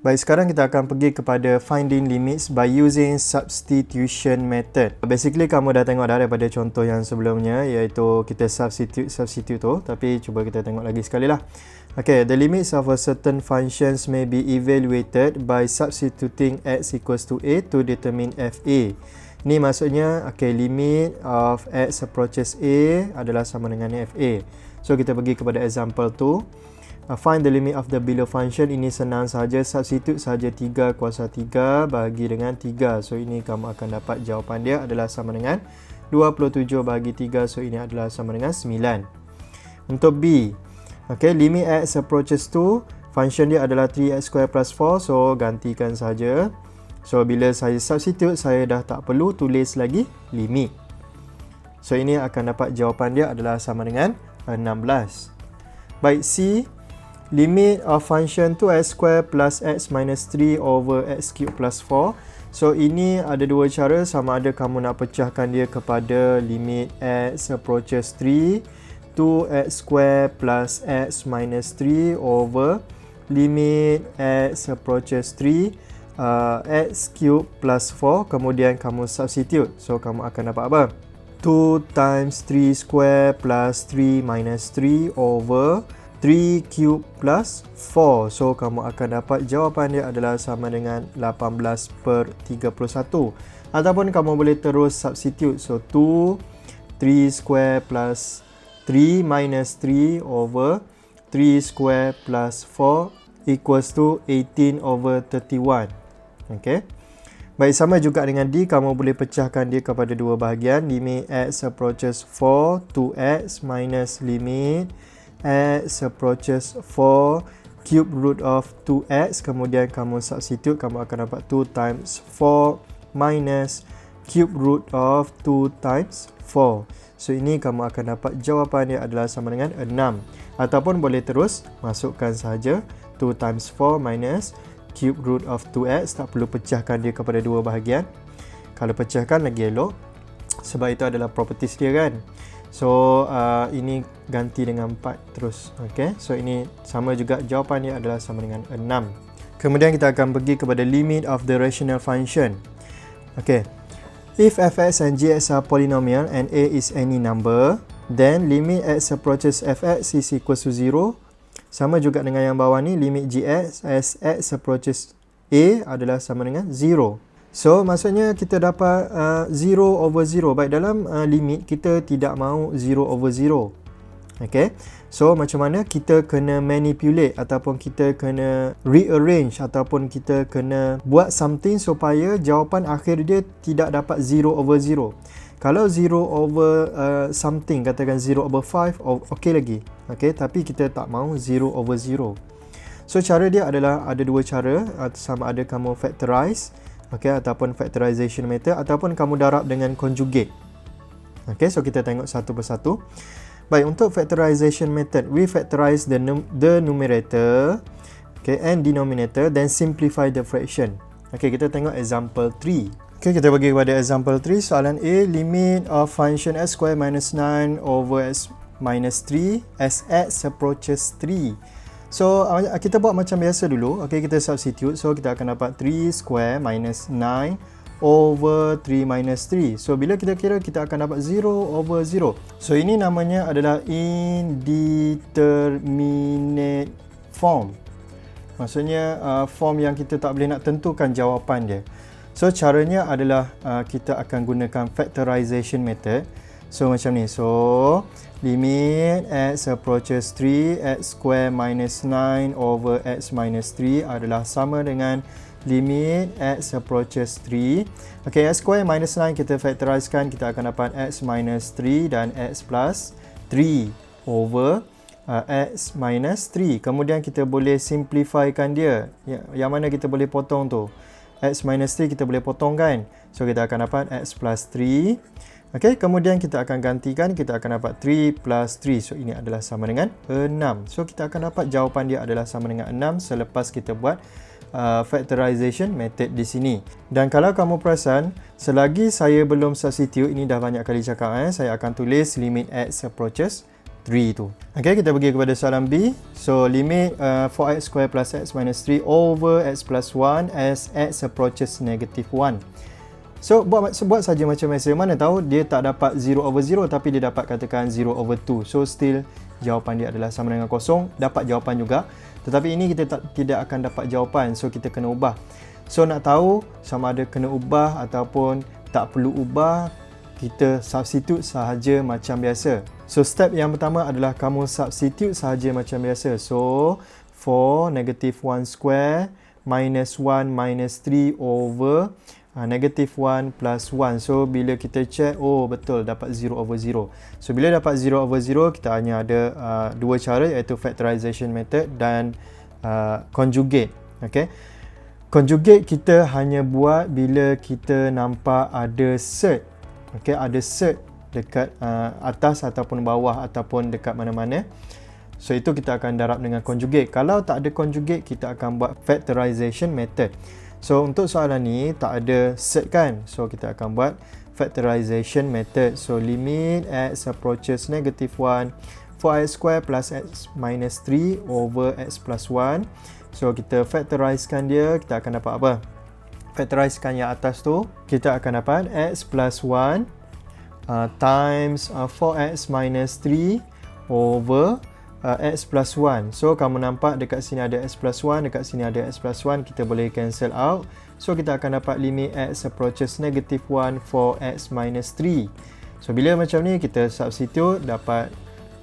Baik, sekarang kita akan pergi kepada finding limits by using substitution method. Basically, kamu dah tengok dah daripada contoh yang sebelumnya, iaitu kita substitute tu. Tapi cuba kita tengok lagi sekali lah. Okay, the limits of a certain functions may be evaluated by substituting x equals to a to determine fa. Ni maksudnya, okay, limit of x approaches a adalah sama dengan fa. So, kita pergi kepada example tu. Find the limit of the below function. Ini senang saja, substitute saja 3 kuasa 3 bagi dengan 3. So ini kamu akan dapat jawapan dia adalah sama dengan 27 bagi 3. So ini adalah sama dengan 9. Untuk B, okay, limit x approaches to, function dia adalah 3x² plus 4. So gantikan saja. So bila saya substitute, saya dah tak perlu tulis lagi limit. So ini akan dapat jawapan dia adalah sama dengan 16. Baik, C, limit of function 2x² plus x minus 3 over x³ plus 4. So ini ada dua cara, sama ada kamu nak pecahkan dia kepada limit x approaches 3, 2x² plus x minus 3 over limit x approaches 3, x³ plus 4. Kemudian kamu substitute. So kamu akan dapat apa? 2 times 3 square plus 3 minus 3 over 3³ plus 4. So kamu akan dapat jawapan dia adalah sama dengan 18/31. Ataupun kamu boleh terus substitute. So 2, 3 square plus 3 minus 3 over 3 square plus 4 equals to 18 over 31. Okay. Baik, sama juga dengan D, kamu boleh pecahkan dia kepada dua bahagian. Limit x approaches 4 2x minus limit x approaches 4 cube root of 2x. Kemudian kamu substitute, kamu akan dapat 2 times 4 minus cube root of 2 times 4. So ini kamu akan dapat jawapan dia adalah sama dengan 6. Ataupun boleh terus masukkan saja 2 times 4 minus cube root of 2x. Tak perlu pecahkan dia kepada dua bahagian. Kalau pecahkan lagi elok, sebab itu adalah properties dia kan. So ini ganti dengan 4 terus. Okay, so ini sama juga, jawapannya adalah sama dengan 6. Kemudian kita akan pergi kepada limit of the rational function. Okay, if fx and gx are polynomial and a is any number, then limit x approaches fx is equals to 0. Sama juga dengan yang bawah ni, limit gx as x approaches a adalah sama dengan 0. So maksudnya kita dapat 0 over 0. Baik, dalam limit kita tidak mahu 0 over 0. Okay, so macam mana kita kena manipulate ataupun kita kena rearrange ataupun kita kena buat something supaya jawapan akhir dia tidak dapat 0 over 0. Kalau 0 over something, katakan 0 over 5, okey lagi. Okay, tapi kita tak mahu 0 over 0. So cara dia adalah ada dua cara, sama ada kamu factorize, okay, ataupun factorization method, ataupun kamu darab dengan conjugate. Okay, so kita tengok satu persatu. Baik, untuk factorization method, we factorize the numerator, okay, and denominator, then simplify the fraction. Okay, kita tengok example 3. Okay, kita pergi kepada example 3. Soalan A, limit of function x square minus 9 over x minus 3 as x approaches 3. So kita buat macam biasa dulu. Okay, kita substitute. So kita akan dapat 3 square minus 9 over 3 minus 3. So bila kita kira, kita akan dapat 0 over 0. So ini namanya adalah indeterminate form. Maksudnya form yang kita tak boleh nak tentukan jawapan dia. So caranya adalah kita akan gunakan factorization method. So macam ni. So limit x approaches 3, x square minus 9 over x minus 3 adalah sama dengan limit x approaches 3. Okay, x square minus 9 kita factorizekan, kita akan dapat x minus 3 dan x plus 3 over x minus 3. Kemudian kita boleh simplifykan dia. Yang mana kita boleh potong tu? X minus 3 kita boleh potong kan? So kita akan dapat x plus 3. Okay, kemudian kita akan gantikan, kita akan dapat 3 plus 3. So ini adalah sama dengan 6. So kita akan dapat jawapan dia adalah sama dengan 6 selepas kita buat factorization method di sini. Dan kalau kamu perasan, selagi saya belum substitute, ini dah banyak kali cakap, saya akan tulis limit x approaches 3 tu. Okay, kita pergi kepada soalan B. So, limit 4x square plus x minus 3 over x plus 1 as x approaches negative 1. So, buat saja macam biasa. Mana tahu dia tak dapat 0 over 0 tapi dia dapat katakan 0 over 2. So, still jawapan dia adalah sama dengan kosong. Dapat jawapan juga. Tetapi ini kita tidak akan dapat jawapan. So, kita kena ubah. So, nak tahu sama ada kena ubah ataupun tak perlu ubah, kita substitute sahaja macam biasa. So, step yang pertama adalah kamu substitute sahaja macam biasa. So, 4 negative 1 square minus 1 minus 3 over negative 1 plus 1. So, bila kita check, oh betul, dapat 0 over 0. So, bila dapat 0 over 0, kita hanya ada dua cara, iaitu factorization method dan conjugate. Okay? Conjugate kita hanya buat bila kita nampak ada cert. Okay, ada cert dekat atas ataupun bawah ataupun dekat mana-mana. So, itu kita akan darab dengan conjugate. Kalau tak ada conjugate, kita akan buat factorization method. So, untuk soalan ni tak ada cert kan? So, kita akan buat factorization method. So, limit x approaches negative 1, 4x square plus x minus 3 over x plus 1. So, kita factorizekan dia, kita akan dapat apa? Factorizekan yang atas tu, kita akan dapat x plus 1 times 4x minus 3 over x plus 1. So, kamu nampak dekat sini ada x plus 1, dekat sini ada x plus 1, kita boleh cancel out. So, kita akan dapat limit x approaches negative 1 for x minus 3. So, bila macam ni, kita substitute, dapat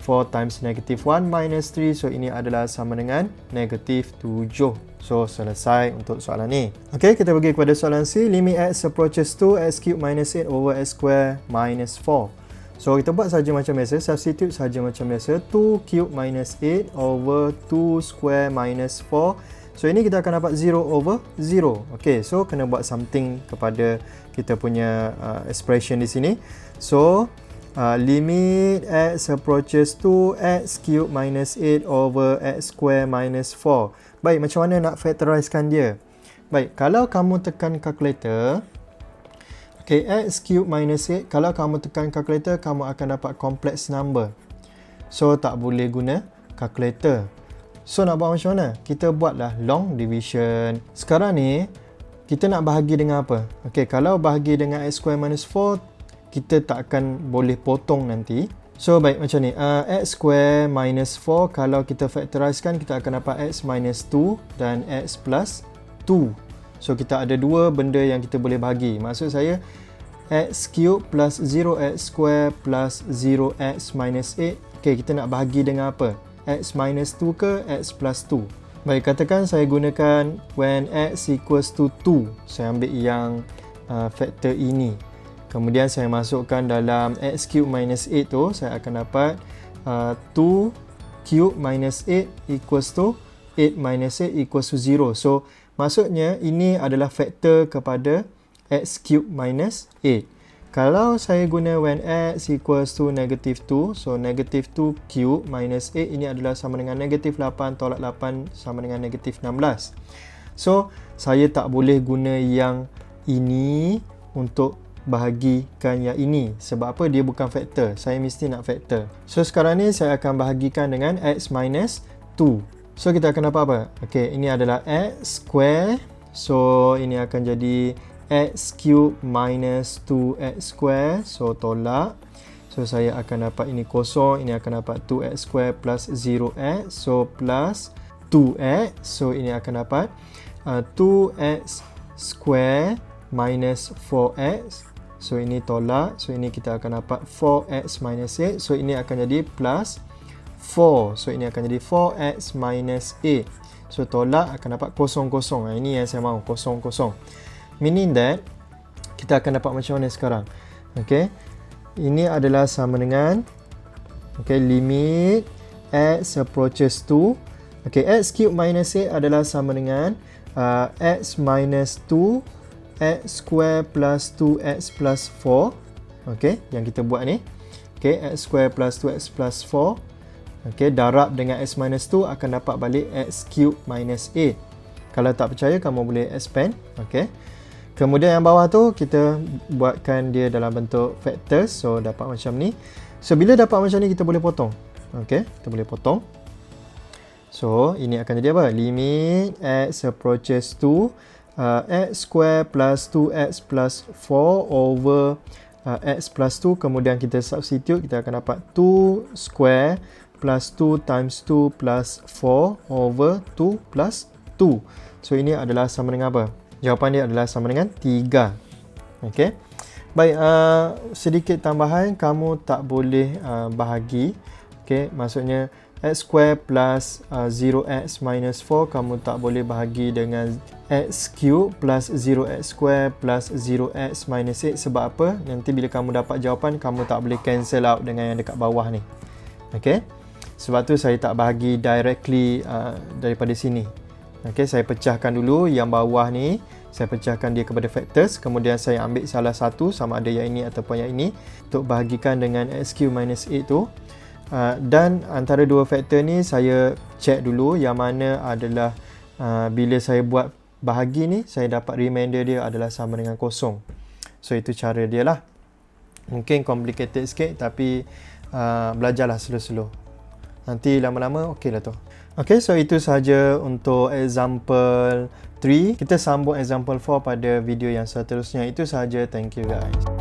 4 times negative 1 minus 3. So, ini adalah sama dengan negative 7. So, selesai untuk soalan ni. Okay, kita pergi kepada soalan C. Limit x approaches to x cube minus 8 over x square minus 4. So, kita buat saja macam biasa. Substitute saja macam biasa. 2 cube minus 8 over 2 square minus 4. So, ini kita akan dapat 0 over 0. Okay, so kena buat something kepada kita punya expression di sini. So, limit x approaches to x cube minus 8 over x square minus 4. Baik, macam mana nak factorizekan dia? Baik, kalau kamu tekan calculator, okay, x cube minus 8, kalau kamu tekan calculator, kamu akan dapat complex number. So, tak boleh guna calculator. So, nak buat macam mana? Kita buatlah long division. Sekarang ni, kita nak bahagi dengan apa? Okay, kalau bahagi dengan x square minus 4, kita tak akan boleh potong nanti. So, baik macam ni. X square minus 4, kalau kita factorizekan, kita akan dapat x minus 2 dan x plus 2. So, kita ada dua benda yang kita boleh bahagi. Maksud saya, x cube plus 0x square plus 0x minus 8. Okay, kita nak bahagi dengan apa? X minus 2 ke x plus 2? Baik, katakan saya gunakan when x equals to 2. Saya ambil yang faktor ini. Kemudian saya masukkan dalam x cube minus 8 tu, saya akan dapat 2 cube minus 8 equals to 8 minus 8 equals to 0. So, maksudnya ini adalah faktor kepada x cube minus 8. Kalau saya guna when x equals to negative 2, so negative 2 cube minus 8, ini adalah sama dengan negative 8 tolak 8 sama dengan negative 16. So, saya tak boleh guna yang ini untuk bahagikan yang ini. Sebab apa? Dia bukan faktor. Saya mesti nak faktor. So, sekarang ni saya akan bahagikan dengan x minus 2. So, kita akan dapat apa? Okay, ini adalah x square. So, ini akan jadi x cube minus 2x square. So, tolak. So, saya akan dapat ini kosong. Ini akan dapat 2x square plus 0x. So, plus 2x. So, ini akan dapat 2x square minus 4x. So, ini tolak. So, ini kita akan dapat 4x minus 8. So, ini akan jadi plus 4. So, ini akan jadi 4x minus 8. So, tolak akan dapat kosong-kosong. Ini yang saya mahu, kosong-kosong. Meaning that, kita akan dapat macam mana sekarang? Okay. Ini adalah sama dengan, okay, limit x approaches to, okay, x cube minus 8 adalah sama dengan x minus 2 x square plus 2x plus 4. Okay, yang kita buat ni. Okay, x square plus 2x plus 4. Okay, darab dengan x minus 2 akan dapat balik x cube minus 8. Kalau tak percaya, kamu boleh expand. Okay. Kemudian yang bawah tu, kita buatkan dia dalam bentuk factors. So, dapat macam ni. So, bila dapat macam ni, kita boleh potong. Okey, kita boleh potong. So, ini akan jadi apa? Limit x approaches to x square plus 2x plus 4 over x plus 2. Kemudian kita substitute, kita akan dapat 2 square plus 2 times 2 plus 4 over 2 plus 2. So, ini adalah sama dengan apa? Jawapan dia adalah sama dengan 3. Okey. Baik, sedikit tambahan, kamu tak boleh bahagi. Okey, maksudnya x square plus 0x minus 4 kamu tak boleh bahagi dengan x cube plus 0x square plus 0x minus 8. Sebab apa? Nanti bila kamu dapat jawapan, kamu tak boleh cancel out dengan yang dekat bawah ni. Okey, sebab tu saya tak bahagi directly daripada sini. Okey, saya pecahkan dulu yang bawah ni. Saya pecahkan dia kepada factors. Kemudian saya ambil salah satu, sama ada yang ini ataupun yang ini, untuk bahagikan dengan x cube minus 8 tu. Dan antara dua faktor ni saya check dulu yang mana adalah bila saya buat bahagi ni, saya dapat remainder dia adalah sama dengan kosong. So itu cara dia lah. Mungkin complicated sikit, tapi belajarlah slow-slow. Nanti lama-lama okey lah tu. Okay, so itu sahaja untuk example 3. Kita sambung example 4 pada video yang seterusnya. Itu sahaja. Thank you guys.